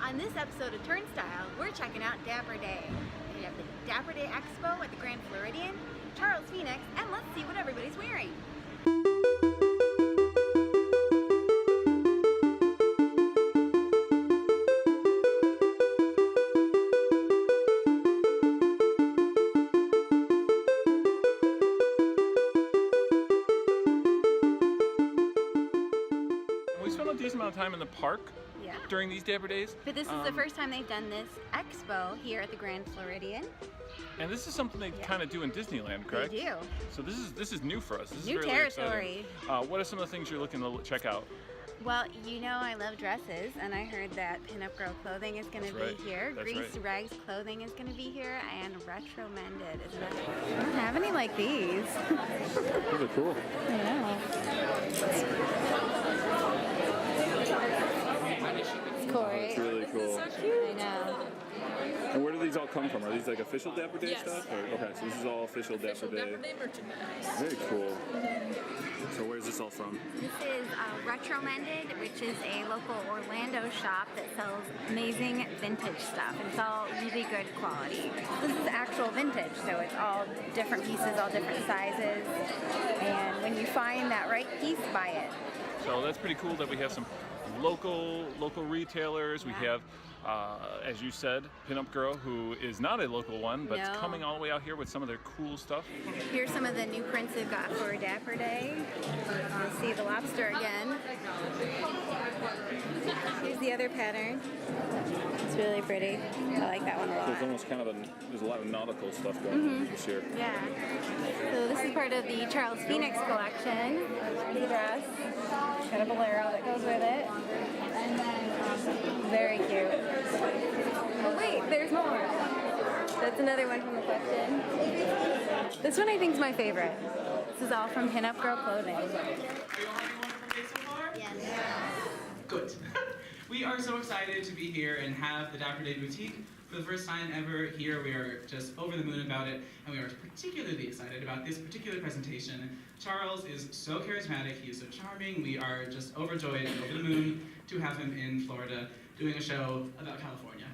On this episode of Turnstile, we're checking out Dapper Day. We have the Dapper Day Expo at the Grand Floridian, Charles Phoenix, and let's see what everybody's wearing. We spent a decent amount of time in the park during these Dapper Days. But this is the first time they've done this expo here at the Grand Floridian. And this is something they kind of do in Disneyland, correct? They do. So this is new for us. This New is really territory. Exciting. What are some of the things you're looking to check out? Well, you know I love dresses, and I heard that Pinup Girl clothing is going to be here. Greased Rags clothing is going to be here, and Retro Mended is another one. I don't have any like these. Those are cool. I know. It's cool, right? It's really cool. So cute. I know. And where do these all come from? Are these like official Dapper Day stuff? Or, okay, so this is all official Dapper Day. Dapper Day merchandise. Very cool. So where's this all from? This is Retro Mended, which is a local Orlando shop that sells amazing vintage stuff. And it's all really good quality. This is actual vintage, so it's all different pieces, all different sizes. And when you find that right piece, buy it. So that's pretty cool that we have some local retailers. We have, as you said, Pinup Girl, who is not a local one, but it's coming all the way out here with some of their cool stuff. Here's some of the new prints they've got for Dapper Day. See the lobster again. Here's the other pattern. It's really pretty. I like that one a lot. There's almost kind of there's a lot of nautical stuff going on this year. Yeah. So this is part of the Charles Phoenix collection. The dress. Got a bolero that goes with it. And then very cute. Oh wait, there's more. That's another one from the collection. This one I think is my favorite. This is all from Pinup Girl clothing. Are you all having a wonderful day so far? Yes. Good. We are so excited to be here and have the Dapper Day Boutique for the first time ever here. We are just over the moon about it, and we are particularly excited about this particular presentation. Charles is so charismatic, he is so charming. We are just overjoyed and over the moon to have him in Florida doing a show about California.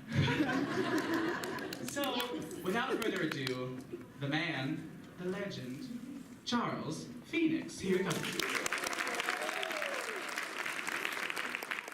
So, without further ado, the man, the legend, Charles Phoenix. Here he comes.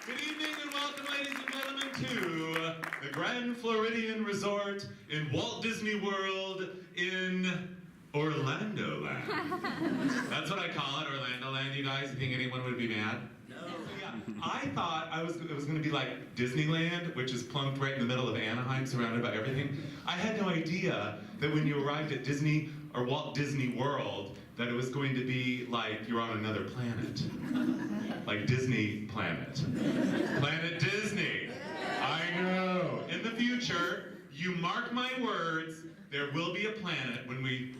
Good evening and welcome, ladies and gentlemen, to the Grand Floridian Resort in Walt Disney World in Orlando Land. That's what I call it, Orlando Land, you guys. You think anyone would be mad? No. Yeah, I thought it was going to be like Disneyland, which is plunked right in the middle of Anaheim, surrounded by everything. I had no idea that when you arrived at Disney or Walt Disney World, that it was going to be like you're on another planet. Like Disney Planet. Planet Disney. I know. In the future, you mark my words, there will be a planet when we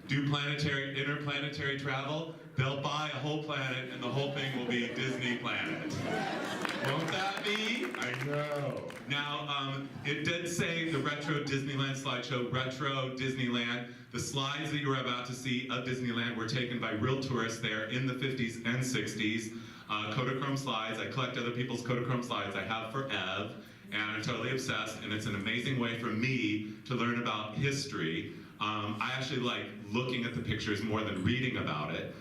do interplanetary travel. They'll buy a whole planet and the whole thing will be Disney Planet. Won't that be? I know. Now, it did say the Retro Disneyland slideshow, Retro Disneyland. The slides that you're about to see of Disneyland were taken by real tourists there in the 50s and 60s. Kodachrome slides. I collect other people's Kodachrome slides. I have for Ev, and I'm totally obsessed, and it's an amazing way for me to learn about history. I actually like looking at the pictures more than reading about it,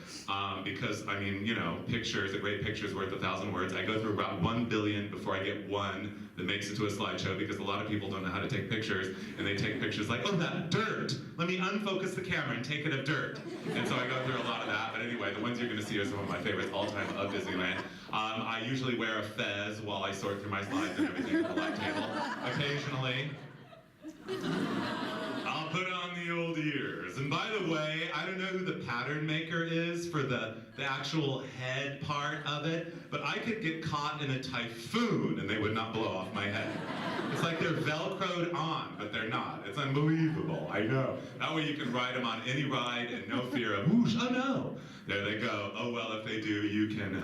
because, I mean, you know, pictures, a great picture is worth 1,000 words. I go through about 1 billion before I get one that makes it to a slideshow, because a lot of people don't know how to take pictures, and they take pictures like, oh, that dirt! Let me unfocus the camera and take it of dirt. And so I go through a lot of that, but anyway, the ones you're going to see are some of my favorites all-time of Disneyland. I usually wear a fez while I sort through my slides and everything at the light table. Occasionally, I'll put on the old ears. And by the way, I don't know who the pattern maker is for the actual head part of it, but I could get caught in a typhoon and they would not blow off my head. It's like they're Velcroed on, but they're not. It's unbelievable, I know. That way you can ride them on any ride and no fear of, whoosh, oh no. There they go. Oh well, if they do, you can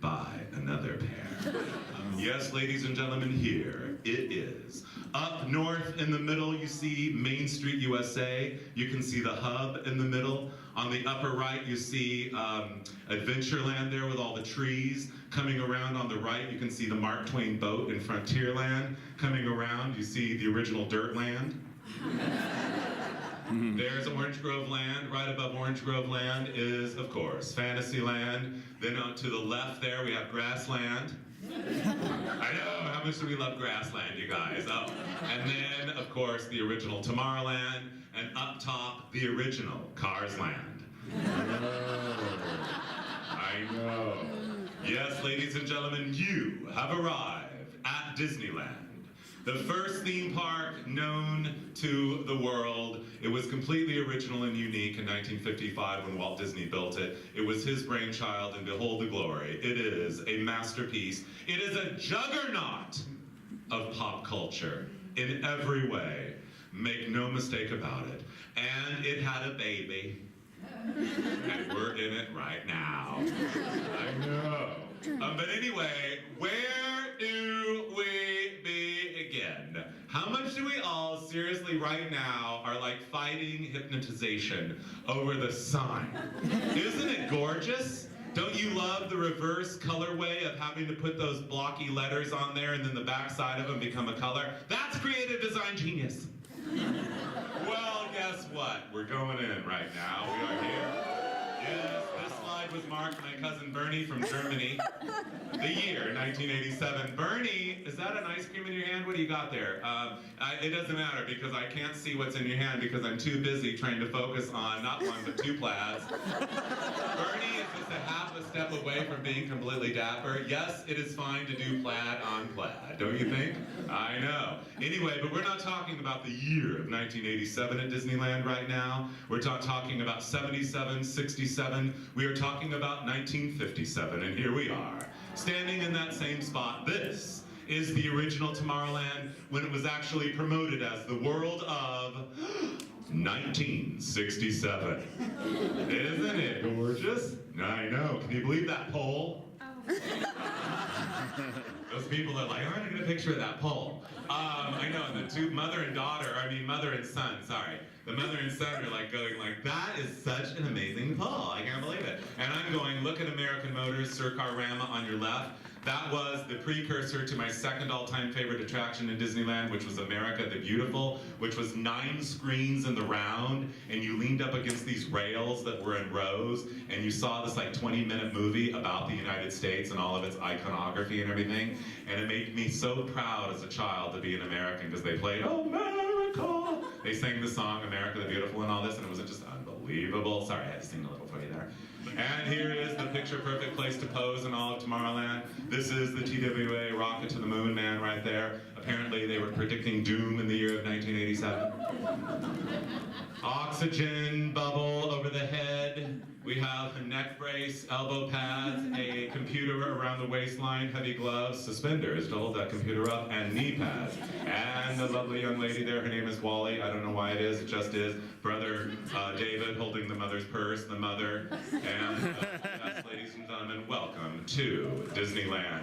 buy another pair. Yes, ladies and gentlemen, here it is. Up north in the middle, you see Main Street, USA. You can see the hub in the middle. On the upper right, you see Adventureland there with all the trees. Coming around on the right, you can see the Mark Twain boat in Frontierland. Coming around, you see the original Dirtland. There's Orange Grove Land. Right above Orange Grove Land is, of course, Fantasyland. Then on to the left there, we have Grassland. I know, how much do we love Grassland, you guys? Oh, and then, of course, the original Tomorrowland, and up top, the original Carsland. I know. Yes, ladies and gentlemen, you have arrived at Disneyland. The first theme park known to the world. It was completely original and unique in 1955 when Walt Disney built it. It was his brainchild, and behold the glory. It is a masterpiece. It is a juggernaut of pop culture in every way. Make no mistake about it. And it had a baby. And we're in it right now. I know. But anyway, where do we begin? How much do we all seriously right now are like fighting hypnotization over the sign? Isn't it gorgeous? Don't you love the reverse colorway of having to put those blocky letters on there and then the back side of them become a color? That's creative design genius. Well, guess what? We're going in right now. We are here. Yes, this slide was marked my cousin Bernie from Germany. The year, 1987. Bernie, is that an ice cream in your hand? What do you got there? It doesn't matter because I can't see what's in your hand because I'm too busy trying to focus on not one but two plaids. Bernie is just a half a step away from being completely dapper. Yes, it is fine to do plaid on plaid, don't you think? I know. Anyway, but we're not talking about the year of 1987 at Disneyland right now. We're talking about 77, 67. We are talking about 1957, and here we are. Standing in that same spot, this is the original Tomorrowland when it was actually promoted as the world of 1967. Isn't it gorgeous? I know. Can you believe that pole? Those people are like, I want to get a picture of that pole. I know, and the two mother and son, sorry. The mother and son are like going like, that is such an amazing pole. I can't believe it. And I'm going, look at American Motors, Sir Carrama on your left. That was the precursor to my second all-time favorite attraction in Disneyland, which was America the Beautiful, which was 9 screens in the round, and you leaned up against these rails that were in rows, and you saw this like 20-minute movie about the United States and all of its iconography and everything, and it made me so proud as a child to be an American because they played America. They sang the song America the Beautiful and all this, and it was just unbelievable. Sorry, I had to sing a little for you there. And here is the picture-perfect place to pose in all of Tomorrowland. This is the TWA Rocket to the Moon man right there. Apparently they were predicting doom in the year of 1987. Oxygen bubble over the head. We have a neck brace, elbow pads, a computer around the waistline, heavy gloves, suspenders to hold that computer up, and knee pads. And the lovely young lady there, her name is Wally. I don't know why it just is. Brother David holding the mother's purse, the mother. And yes, ladies and gentlemen, welcome to Disneyland.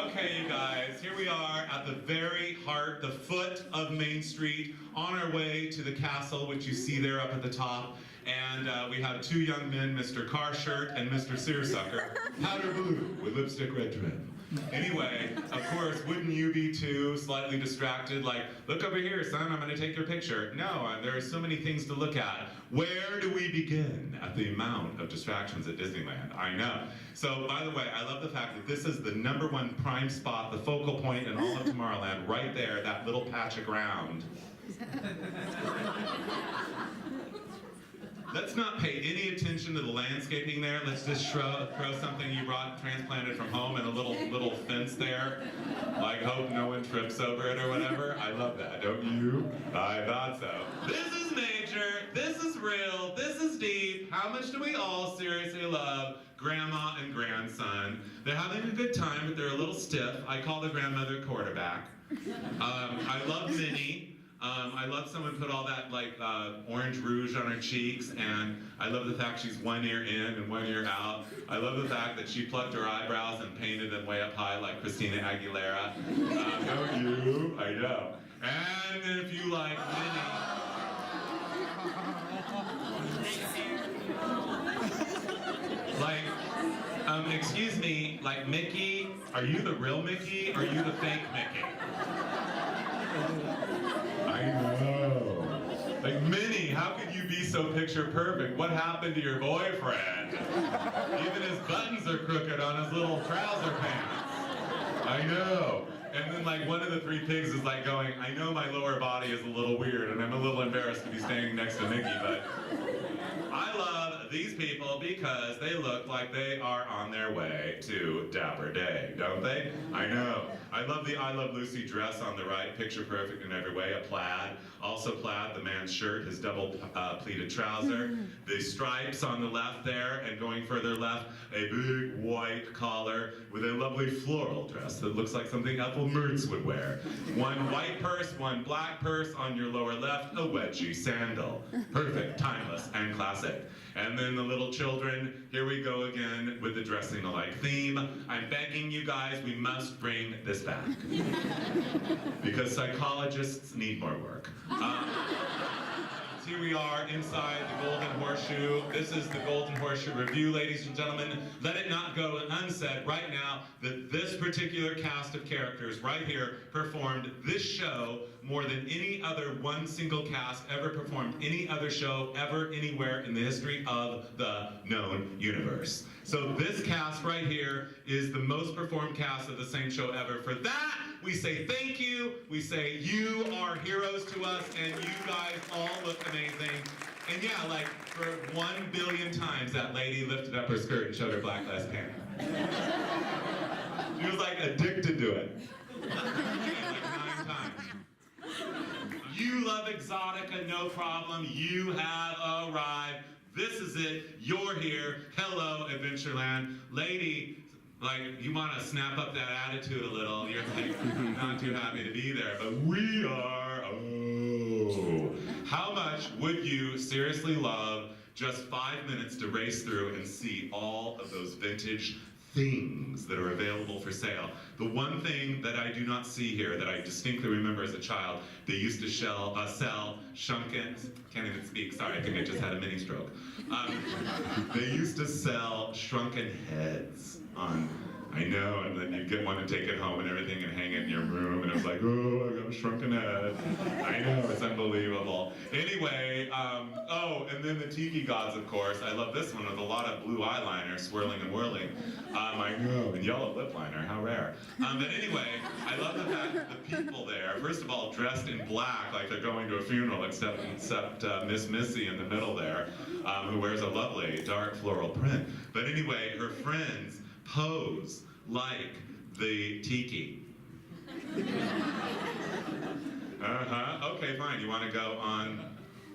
Okay, you guys, here we are at the very heart, the foot of Main Street, on our way to the castle, which you see there up at the top. And we have 2 young men, Mr. Carshirt and Mr. Seersucker, powder blue with lipstick red trim. Anyway, of course, wouldn't you be too slightly distracted, like, look over here, son, I'm going to take your picture. No, there are so many things to look at. Where do we begin at the amount of distractions at Disneyland? I know. So, by the way, I love the fact that this is the #1 prime spot, the focal point in all of Tomorrowland, right there, that little patch of ground. Let's not pay any attention to the landscaping there. Let's just throw something you brought transplanted from home and a little fence there. Like, hope no one trips over it or whatever. I love that, don't you? I thought so. This is major. This is real. This is deep. How much do we all seriously love grandma and grandson? They're having a good time, but they're a little stiff. I call the grandmother quarterback. I love Minnie. I love someone put all that like orange rouge on her cheeks, and I love the fact she's one ear in and one ear out. I love the fact that she plucked her eyebrows and painted them way up high like Christina Aguilera. Don't you? I know. And if you like Minnie, like, excuse me, like Mickey, are you the real Mickey or are you the fake Mickey? I know. Like, Minnie, how could you be so picture perfect? What happened to your boyfriend? Even his buttons are crooked on his little trouser pants. I know. And then like one of the three pigs is like going, I know my lower body is a little weird and I'm a little embarrassed to be standing next to Mickey, but I love these people because they look like they are on their way to Dapper Day, don't they? I know. I love the I Love Lucy dress on the right, picture perfect in every way, a plaid. Also plaid, the man's shirt, his double pleated trouser. The stripes on the left there, and going further left, a big white collar with a lovely floral dress that looks like something Ethel Mertz would wear. One white purse, one black purse on your lower left, a wedgie sandal. Perfect, timeless, and classic. And then the little children, here we go again with the dressing alike theme. I'm begging you guys, we must bring this back. Because psychologists need more work. Here we are inside the Golden Horseshoe. This is the Golden Horseshoe Review, ladies and gentlemen. Let it not go unsaid right now that this particular cast of characters right here performed this show more than any other one single cast ever performed any other show ever anywhere in the history of the known universe. So this cast right here is the most performed cast of the same show ever. For that, we say thank you. We say you are heroes to us, and you guys all look amazing. And yeah, like for 1 billion times that lady lifted up her skirt and showed her black lace pant. She was like addicted to it. Like 9 times. You love Exotica, no problem. You have arrived. This is it. You're here. Hello, Adventureland. Lady, like, you want to snap up that attitude a little. You're like, not too happy to be there. But we are. Oh. How much would you seriously love just 5 minutes to race through and see all of those vintage things that are available for sale? The one thing that I do not see here that I distinctly remember as a child, they used to sell shrunken, can't even speak, sorry, I think I just had a mini stroke. They used to sell shrunken heads on, I know, and then you'd get one and take it home and everything and hang it in your room, and it was like, oh, I got a shrunken head. I know, it's unbelievable. Anyway, oh, and then the Tiki Gods, of course. I love this one with a lot of blue eyeliner swirling and whirling. I know, and yellow lip liner, how rare. But anyway, I love the fact that the people there, first of all, dressed in black like they're going to a funeral, except Miss Missy in the middle there, who wears a lovely dark floral print. But anyway, her friends pose like the tiki. Okay, fine. You want to go on?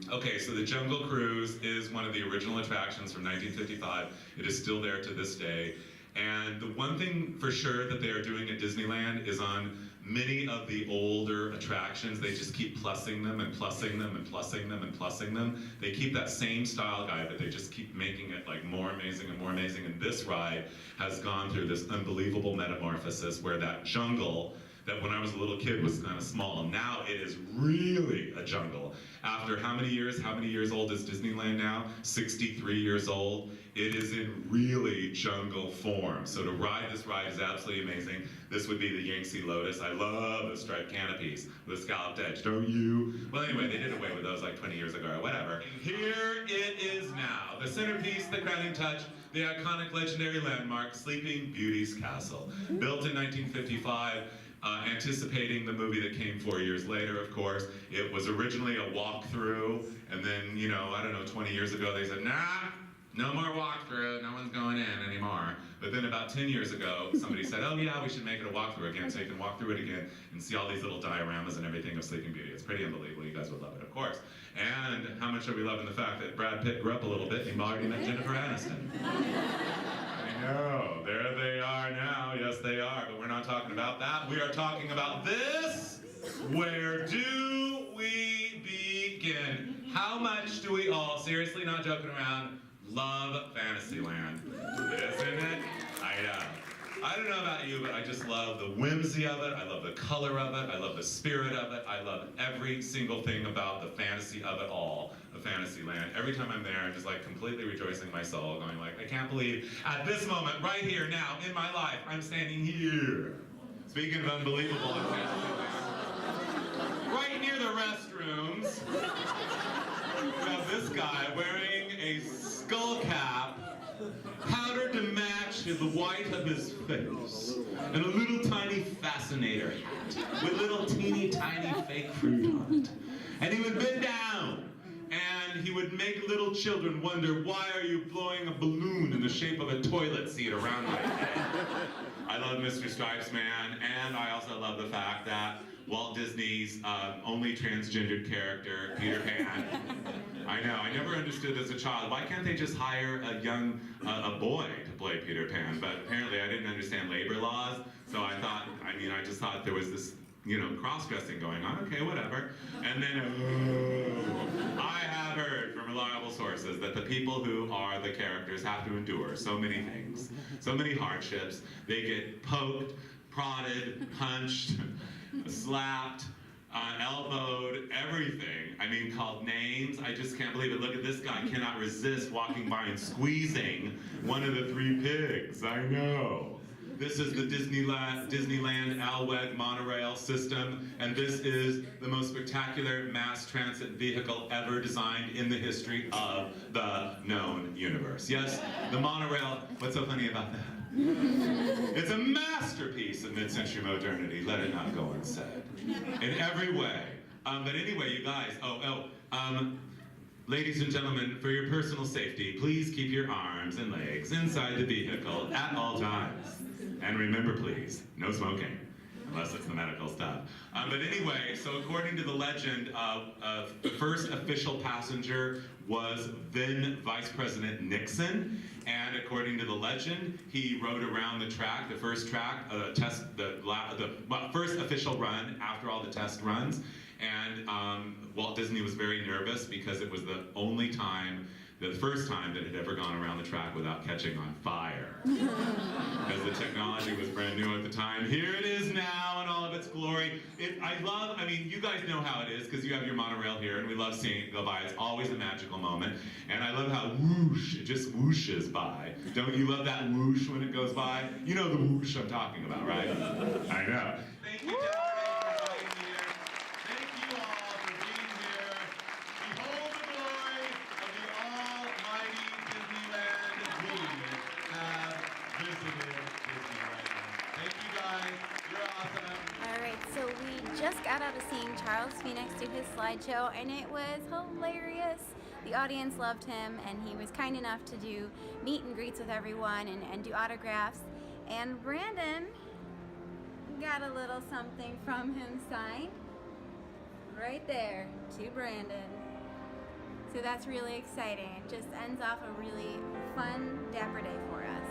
Okay, so the Jungle Cruise is one of the original attractions from 1955. It is still there to this day. And the one thing for sure that they are doing at Disneyland is on many of the older attractions, they just keep plussing them and plussing them and plussing them and plussing them. They keep that same style guide, but they just keep making it like more amazing and more amazing. And this ride has gone through this unbelievable metamorphosis where that jungle that when I was a little kid was kind of small, now it is really a jungle. After how many years old is Disneyland now? 63 years old. It is in really jungle form. So to ride this ride is absolutely amazing. This would be the Yangtze Lotus. I love the striped canopies with a scalloped edge, don't you? Well, anyway, they did away with those like 20 years ago or whatever. Here it is now, the centerpiece, the crowning touch, the iconic legendary landmark, Sleeping Beauty's Castle. Built in 1955, anticipating the movie that came 4 years later, of course. It was originally a walkthrough, and then, you know, I don't know, 20 years ago they said, nah, no more walkthrough, no one's going in anymore. But then about 10 years ago, somebody said, oh yeah, we should make it a walkthrough again, so you can walk through it again and see all these little dioramas and everything of Sleeping Beauty. It's pretty unbelievable, you guys would love it, of course. And how much are we loving the fact that Brad Pitt grew up a little bit and he already met Jennifer Aniston? I I know. There they are now. Yes, they are. But we're not talking about that. We are talking about this. Where do we begin? How much do we all, seriously, not joking around, love Fantasyland? Isn't it? I know. I don't know about you, but I just love the whimsy of it. I love the color of it. I love the spirit of it. I love every single thing about the fantasy of it all, of Fantasyland. Every time I'm there, I'm just like completely rejoicing my soul, going like, I can't believe at this moment, right here, now, in my life, I'm standing here. Speaking of unbelievable in Fantasyland, right near the restrooms, we have this guy wearing a skull cap, powdered to match the white of his face, and a little tiny fascinator hat with little teeny tiny fake fruit on it. And he would bend down, and he would make little children wonder, why are you blowing a balloon in the shape of a toilet seat around my head? I love Mr. Stripes Man, and I also love the fact that Walt Disney's only transgendered character, Peter Pan. I know, I never understood as a child, why can't they just hire a young, a boy to play Peter Pan? But apparently I didn't understand labor laws, so I just thought there was this, cross-dressing going on, okay, whatever. And then, I have heard from reliable sources that the people who are the characters have to endure so many things, so many hardships. They get poked, prodded, punched, slapped, elbowed, everything. I mean, called names. I just can't believe it. Look at this guy. Cannot resist walking by and squeezing one of the three pigs. I know. This is the Disneyland Alweg monorail system, and this is the most spectacular mass transit vehicle ever designed in the history of the known universe. Yes, the monorail. What's so funny about that? It's a masterpiece of mid-century modernity, let it not go unsaid. In every way. But anyway, you guys, ladies and gentlemen, for your personal safety, please keep your arms and legs inside the vehicle at all times. And remember, please, no smoking, unless it's the medical stuff. But anyway, so according to the legend, the first official passenger was then Vice President Nixon, and according to the legend, he rode around the track, the first track, the first official run after all the test runs, and Walt Disney was very nervous because it was the first time that it had ever gone around the track without catching on fire. Because the technology was brand new at the time. Here it is now in all of its glory. You guys know how it is because you have your monorail here and we love seeing it go by. It's always a magical moment. And I love how whoosh, it just whooshes by. Don't you love that whoosh when it goes by? You know the whoosh I'm talking about, right? I know. Thank you, Dapper, for being here. Thank you all for being here. Behold the glory of the almighty Disneyland. We have visited Disneyland. Thank you guys. You're awesome. All right, so we just got out of seeing Charles Phoenix do his slideshow, and it was hilarious. The audience loved him, and he was kind enough to do meet and greets with everyone and do autographs. And Brandon got a little something from him signed right there to Brandon. So that's really exciting. It just ends off a really fun Dapper Day for us.